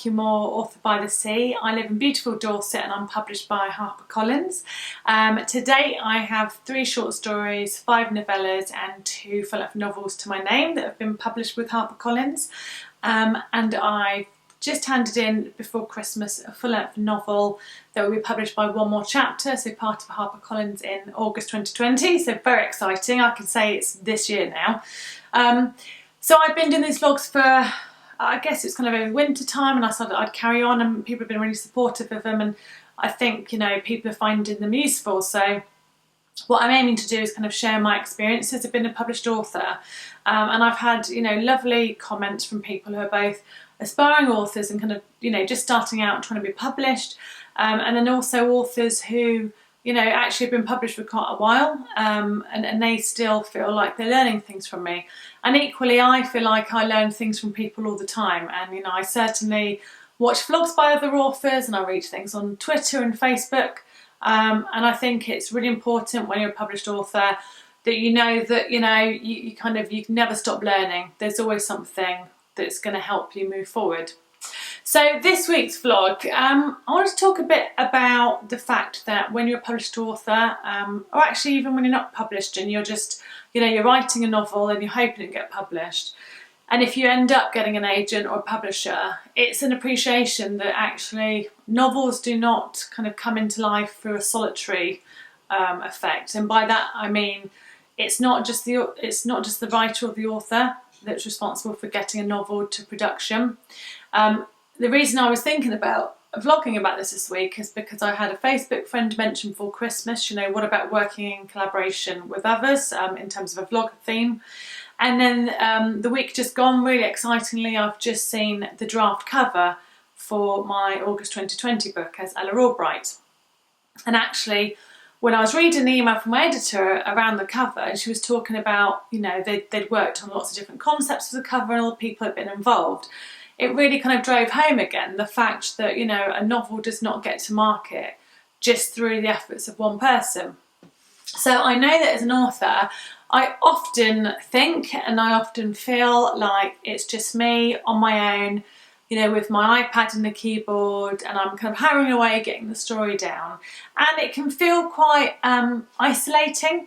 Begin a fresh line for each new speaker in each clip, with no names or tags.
Nikki Moore, author by the sea. I live in beautiful Dorset and I'm published by HarperCollins. To date I have 3 short stories, 5 novellas and 2 full-length novels to my name that have been published with HarperCollins. And I just handed in before Christmas a full-length novel that will be published by One More Chapter, so part of HarperCollins in August 2020, so very exciting. I can say it's this year now. So I've been doing these vlogs for, I guess it's kind of over winter time, and I thought I'd carry on, and people have been really supportive of them, and I think, you know, people are finding them useful. So what I'm aiming to do is kind of share my experiences of being a published author, and I've had, you know, lovely comments from people who are both aspiring authors and kind of, you know, just starting out and trying to be published, and then also authors who, you know, actually have been published for quite a while, and they still feel like they're learning things from me. And equally, I feel like I learn things from people all the time, and, you know, I certainly watch vlogs by other authors and I read things on Twitter and Facebook, and I think it's really important when you're a published author that you know that, you know, you can never stop learning. There's always something that's going to help you move forward. So this week's vlog, I want to talk a bit about the fact that when you're a published author, or actually even when you're not published and you're just, you know, you're writing a novel and you're hoping it get published, and if you end up getting an agent or a publisher, it's an appreciation that actually novels do not kind of come into life through a solitary effect. And by that I mean it's not just the writer or the author that's responsible for getting a novel to production. The reason I was thinking about vlogging about this week is because I had a Facebook friend mention for Christmas, you know, what about working in collaboration with others in terms of a vlog theme. And then the week just gone, really excitingly, I've just seen the draft cover for my August 2020 book as Ella Albright. And actually, when I was reading the email from my editor around the cover, and she was talking about, you know, they'd worked on lots of different concepts for the cover and all the people had been involved, it really kind of drove home again the fact that, you know, a novel does not get to market just through the efforts of one person. So I know that as an author, I often think and I often feel like it's just me on my own, you know, with my iPad and the keyboard, and I'm kind of hammering away getting the story down. And it can feel quite isolating.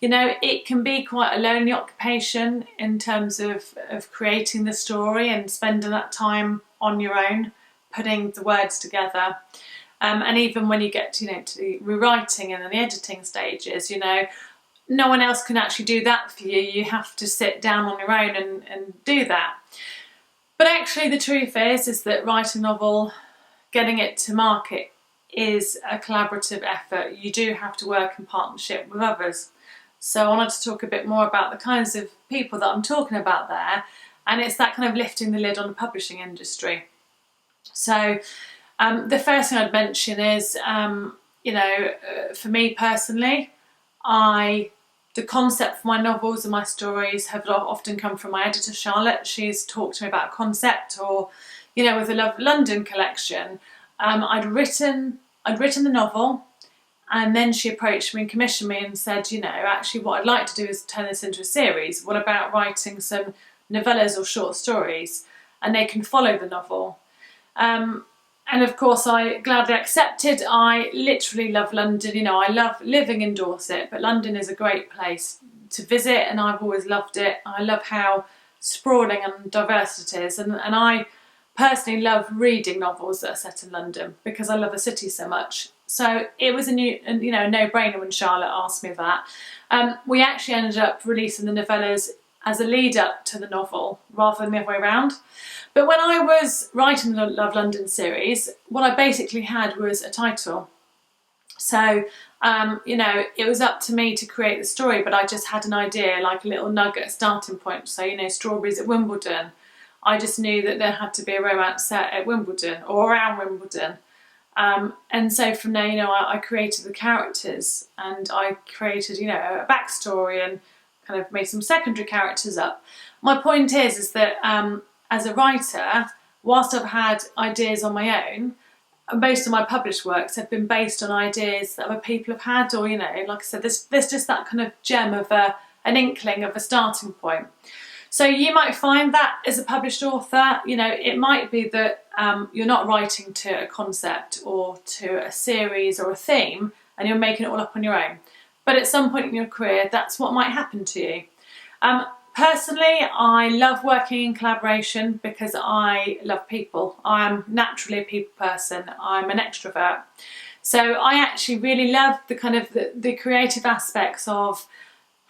You know, it can be quite a lonely occupation in terms of creating the story and spending that time on your own, putting the words together. And even when you get to, you know, to the rewriting and then the editing stages, you know, no one else can actually do that for you. You have to sit down on your own and do that. But actually the truth is that writing a novel, getting it to market, is a collaborative effort. You do have to work in partnership with others. So I wanted to talk a bit more about the kinds of people that I'm talking about there, and it's that kind of lifting the lid on the publishing industry. So the first thing I'd mention is, you know, for me personally, the concept for my novels and my stories have often come from my editor Charlotte. She's talked to me about a concept, or, you know, with the Love London collection, I'd written the novel, and then she approached me and commissioned me and said, you know, actually what I'd like to do is turn this into a series. What about writing some novellas or short stories, and they can follow the novel? And of course I gladly accepted. I literally love London, you know, I love living in Dorset, but London is a great place to visit and I've always loved it. I love how sprawling and diverse it is, and I personally love reading novels that are set in London because I love the city so much. So it was a no-brainer when Charlotte asked me that. We actually ended up releasing the novellas as a lead up to the novel rather than the other way around. But when I was writing the Love London series, what I basically had was a title. So, you know, it was up to me to create the story, but I just had an idea, like a little nugget, a starting point. So, you know, Strawberries at Wimbledon. I just knew that there had to be a romance set at Wimbledon or around Wimbledon. And so from there, you know, I created the characters and I created, you know, a backstory and kind of made some secondary characters up. My point is that as a writer, whilst I've had ideas on my own, most of my published works have been based on ideas that other people have had, or, you know, like I said, there's just that kind of gem of an inkling of a starting point. So you might find that as a published author, you know, it might be that you're not writing to a concept or to a series or a theme and you're making it all up on your own. But at some point in your career, that's what might happen to you. Personally, I love working in collaboration because I love people. I'm naturally a people person. I'm an extrovert. So I actually really love the kind of the creative aspects of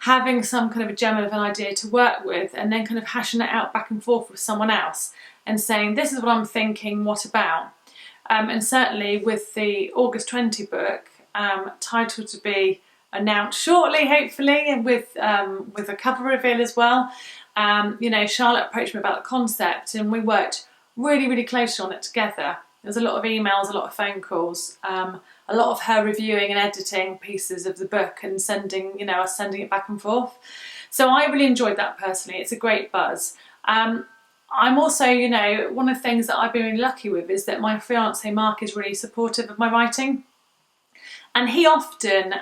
having some kind of a gem of an idea to work with and then kind of hashing it out back and forth with someone else and saying, this is what I'm thinking, what about? And certainly with the August 20 book, titled to be announced shortly, hopefully, and with a cover reveal as well. You know, Charlotte approached me about the concept and we worked really, really closely on it together. There was a lot of emails, a lot of phone calls, a lot of her reviewing and editing pieces of the book and sending, you know, us sending it back and forth. So I really enjoyed that personally. It's a great buzz. I'm also, you know, one of the things that I've been really lucky with is that my fiance Mark is really supportive of my writing. And he often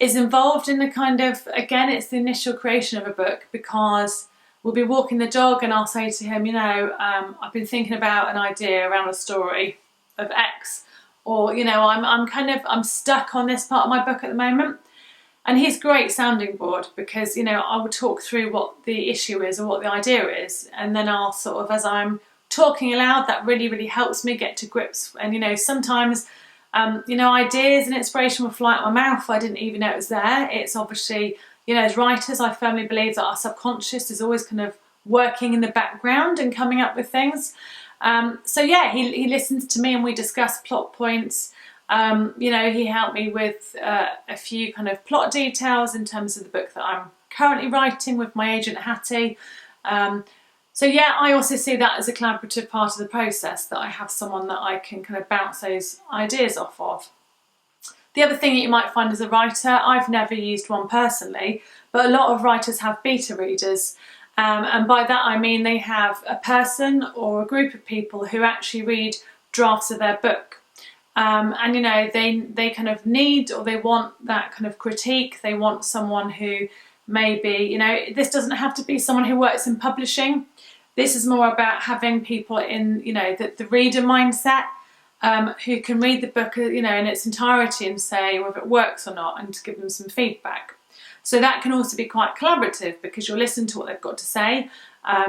is involved in the kind of, again, it's the initial creation of a book, because we'll be walking the dog and I'll say to him, you know, I've been thinking about an idea around a story of X, or, you know, I'm stuck on this part of my book at the moment. And he's great sounding board because, you know, I will talk through what the issue is or what the idea is. And then I'll sort of, as I'm talking aloud, that really, really helps me get to grips. And, you know, sometimes, you know, ideas and inspiration will fly out my mouth. I didn't even know it was there. It's obviously, you know, as writers, I firmly believe that our subconscious is always kind of working in the background and coming up with things. So yeah, he listens to me and we discuss plot points. You know, he helped me with a few kind of plot details in terms of the book that I'm currently writing with my agent Hattie. So yeah, I also see that as a collaborative part of the process, that I have someone that I can kind of bounce those ideas off of. The other thing that you might find as a writer, I've never used one personally, but a lot of writers have beta readers. And by that I mean they have a person or a group of people who actually read drafts of their book. And you know, they kind of need, or they want that kind of critique. They want someone who maybe, you know, this doesn't have to be someone who works in publishing. This is more about having people in, you know, the reader mindset, who can read the book, you know, in its entirety and say whether it works or not, and to give them some feedback. So that can also be quite collaborative because you'll listen to what they've got to say.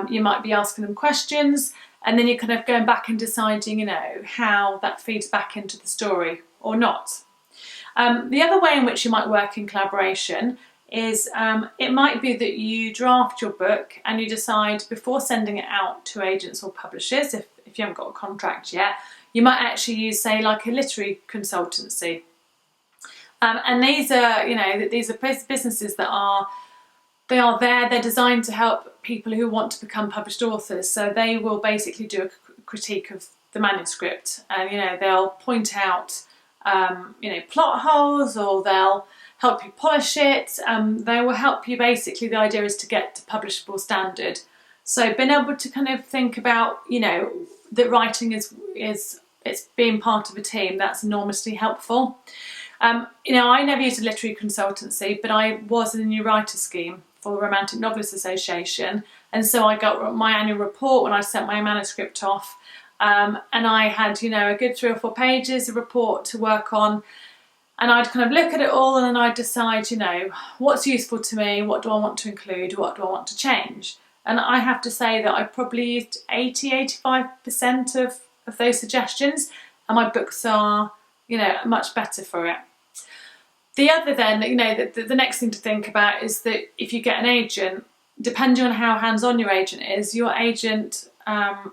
You might be asking them questions, and then you're kind of going back and deciding, you know, how that feeds back into the story or not. The other way in which you might work in collaboration is it might be that you draft your book and you decide before sending it out to agents or publishers, if you haven't got a contract yet, you might actually use, say, like a literary consultancy. And these are, you know, these are businesses that are they're designed to help people who want to become published authors. So they will basically do a critique of the manuscript, and you know, they'll point out you know, plot holes, or they'll help you polish it. They will help you, basically the idea is to get to publishable standard. So being able to kind of think about, you know, that writing is it's being part of a team, that's enormously helpful. You know, I never used a literary consultancy, but I was in the New Writer Scheme for the Romantic Novelists Association, and so I got my annual report when I sent my manuscript off, and I had, you know, a good 3 or 4 pages of report to work on, and I'd kind of look at it all and then I'd decide, you know, what's useful to me, what do I want to include, what do I want to change. And I have to say that I probably used 80–85% of those suggestions, and my books are, you know, much better for it. The other then, you know, the next thing to think about is that if you get an agent, depending on how hands-on your agent is, your agent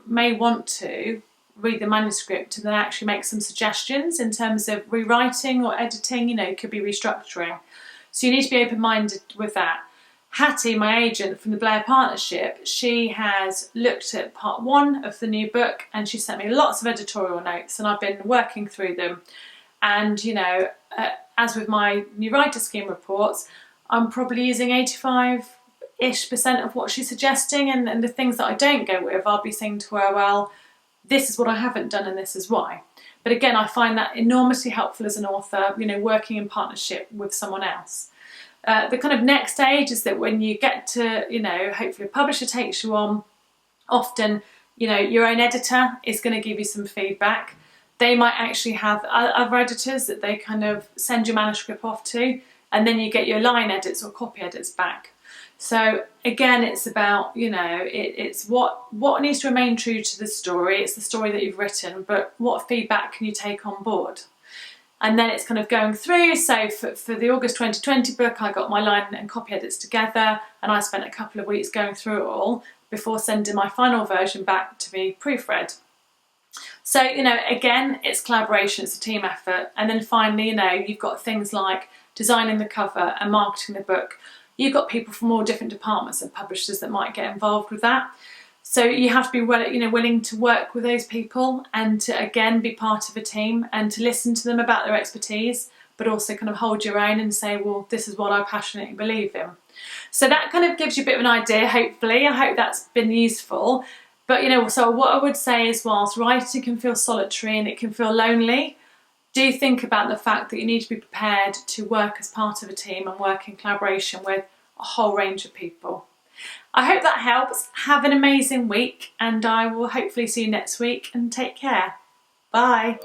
may want to read the manuscript and then actually make some suggestions in terms of rewriting or editing, you know, it could be restructuring. So you need to be open-minded with that. Hattie, my agent from the Blair Partnership, she has looked at part 1 of the new book and she sent me lots of editorial notes, and I've been working through them. And, you know, as with my New Writer Scheme reports, I'm probably using 85-ish% of what she's suggesting, and the things that I don't go with, I'll be saying to her, well, this is what I haven't done and this is why. But again, I find that enormously helpful as an author, you know, working in partnership with someone else. The kind of next stage is that when you get to, hopefully a publisher takes you on, often, your own editor is going to give you some feedback. They might actually have other editors that they kind of send your manuscript off to, and then you get your line edits or copy edits back. So again, it's about, it's what needs to remain true to the story. It's the story that you've written, but what feedback can you take on board? And then it's kind of going through. So for the August 2020 book, I got my line and copy edits together, and I spent a couple of weeks going through it all before sending my final version back to be proofread. So, again, it's collaboration, it's a team effort. And then finally, you've got things like designing the cover and marketing the book. You've got people from all different departments and publishers that might get involved with that. So you have to be willing to work with those people and to, again, be part of a team and to listen to them about their expertise, but also kind of hold your own and say, well, this is what I passionately believe in. So that kind of gives you a bit of an idea, hopefully. I hope that's been useful. But, so what I would say is, whilst writing can feel solitary and it can feel lonely, do think about the fact that you need to be prepared to work as part of a team and work in collaboration with a whole range of people. I hope that helps. Have an amazing week, and I will hopefully see you next week, and take care. Bye.